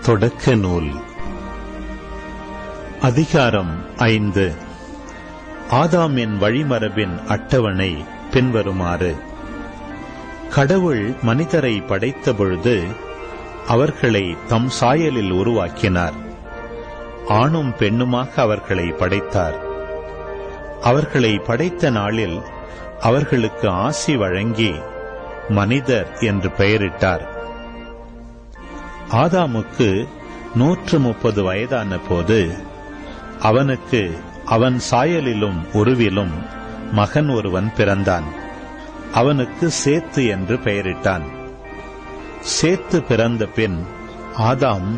தொடக்க நூல் அதிகாரம் 5. ஆதாமின் வழிமரபின் அட்டவணை பின்வருமாறு. கடவுள் மனிதரை படைத்த பொழுது அவர்களை தம் சாயலில் உருவாக்கினார். ஆணும் பெண்ணுமாக அவர்களை படைத்தார். அவர்களை படைத்த நாளில் அவர்களுக்கு ஆசி வழங்கி மனிதர் என்று பெயரிட்டார். ஆதாமுக்கு 130 வயதான போது அவனுக்கு அவன் சாயலிலும் உருவிலும் மகன் ஒருவன் பிறந்தான். அவனுக்கு சேத்து என்று பெயரிட்டான். சேத்து பிறந்த பின் ஆதாம்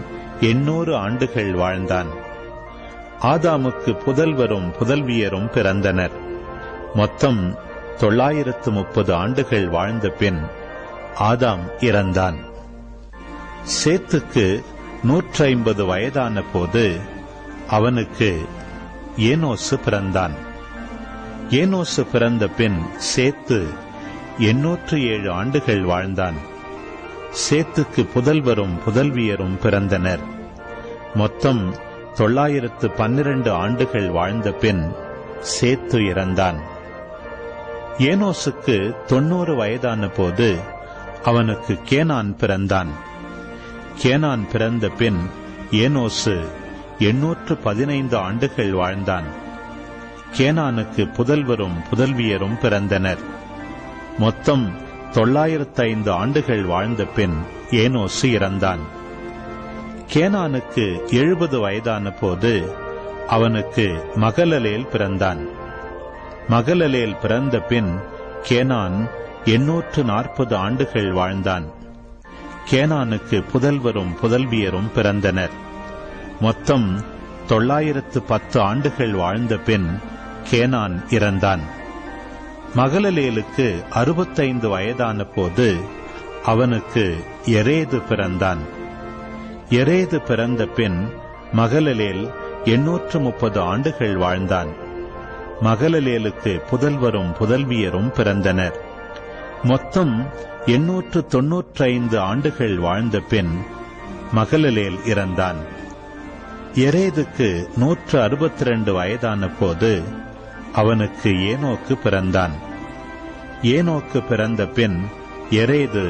800 ஆண்டுகள் வாழ்ந்தான். ஆதாமுக்கு புதல்வரும் புதல்வியரும் பிறந்தனர். மொத்தம் 930 ஆண்டுகள் வாழ்ந்த பின் ஆதாம் இறந்தான். சேத்துக்கு 150 வயதான போது அவனுக்கு ஏனோசு பிறந்தான். ஏனோசு பிறந்த பின் சேத்து 807 ஆண்டுகள் வாழ்ந்தான். சேத்துக்கு புதல்வரும் புதல்வியரும் பிறந்தனர். மொத்தம் 912 ஆண்டுகள் வாழ்ந்த பின் சேத்து இறந்தான். ஏனோசுக்கு 90 வயதான போது அவனுக்கு கேனான் பிறந்தான். கேனான் பிறந்த பின் ஏனோசு 815 ஆண்டுகள் வாழ்ந்தான். கேனானுக்கு புதல்வரும் புதல்வியரும் பிறந்தனர். மொத்தம் 905 ஆண்டுகள் வாழ்ந்த பின் ஏனோசு இறந்தான். கேனானுக்கு 70 வயதான போது அவனுக்கு மகலலேல் பிறந்தான். மகலலேல் பிறந்த பின் கேனான் 840 ஆண்டுகள் வாழ்ந்தான். கேனானுக்கு புதல்வரும் புதல்வியரும் பிறந்தனர். மொத்தம் 910 ஆண்டுகள் வாழ்ந்த பின் கேனான் இறந்தான். மகலலேலுக்கு 65 வயதான போது அவனுக்கு எரேது பிறந்தான். எரேது பிறந்த பின் மகலலேல் 830 ஆண்டுகள் வாழ்ந்தான். மகலலேலுக்கு புதல்வரும் புதல்வியரும் பிறந்தனர். மொத்தம் 895 ஆண்டுகள் வாழ்ந்த பின் மகலலேல் இறந்தான். எரேதுக்கு 162 வயதான போது அவனுக்கு ஏனோக்கு பிறந்தான். ஏனோக்கு பிறந்த பின் எரேது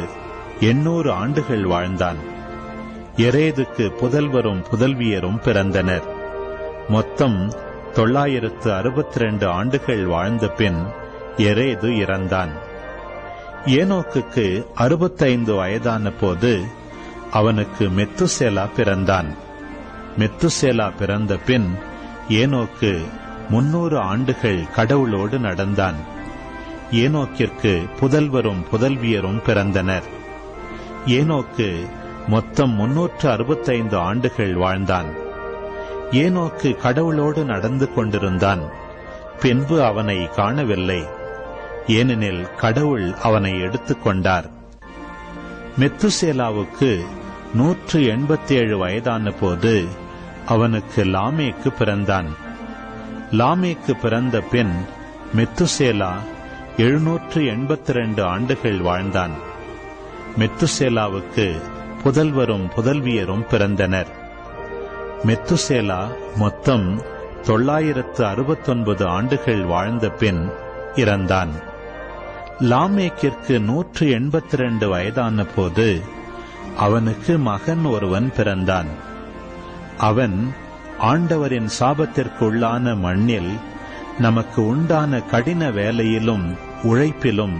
800 ஆண்டுகள் வாழ்ந்தான். எரேதுக்கு புதல்வரும் புதல்வியரும் பிறந்தனர். மொத்தம் 962 ஆண்டுகள் வாழ்ந்த பின் எரேது இறந்தான். ஏனோக்குக்கு 65 வயதான போது அவனுக்கு மெத்துசேலா பிறந்தான். மெத்துசேலா பிறந்த பின் ஏனோக்கு 300 ஆண்டுகள் கடவுளோடு நடந்தான். ஏனோக்கிற்கு புதல்வரும் புதல்வியரும் பிறந்தனர். ஏனோக்கு மொத்தம் 365 ஆண்டுகள் வாழ்ந்தான். ஏனோக்கு கடவுளோடு நடந்து கொண்டிருந்தான். பின்பு அவனை காணவில்லை, ஏனெனில் கடவுள் அவனை எடுத்துக்கொண்டார். மெத்துசேலாவுக்கு 187 வயதான போது அவனுக்கு லாமேக்கு பிறந்தான். லாமேக்கு பிறந்த பின் மெத்துசேலா 782 ஆண்டுகள் வாழ்ந்தான். மெத்துசேலாவுக்கு புதல்வரும் புதல்வியரும் பிறந்தனர். மெத்துசேலா மொத்தம் 969 ஆண்டுகள் வாழ்ந்த பின் இறந்தான். லாமேக்கிற்கு 182 வயதான போது அவனுக்கு மகன் ஒருவன் பிறந்தான். அவன் ஆண்டவரின் சாபத்திற்குள்ளான மண்ணில் நமக்கு உண்டான கடின வேலையிலும் உழைப்பிலும்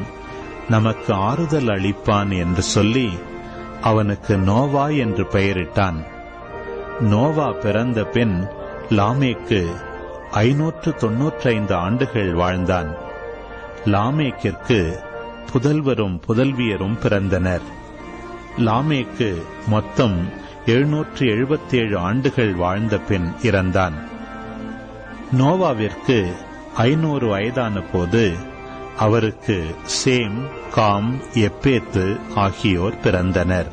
நமக்கு ஆறுதல் அளிப்பான் என்று சொல்லி அவனுக்கு நோவா என்று பெயரிட்டான். நோவா பிறந்த பின் லாமேக்கு 595 ஆண்டுகள் வாழ்ந்தான். லாமேக்கிற்கு புதல்வரும் புதல்வியரும் பிறந்தனர். லாமேக்கு மொத்தம் 777 ஆண்டுகள் வாழ்ந்த பின் இறந்தான். நோவாவிற்கு 500 வயதான போது அவருக்கு சேம், காம், எப்பேத்து ஆகியோர் பிறந்தனர்.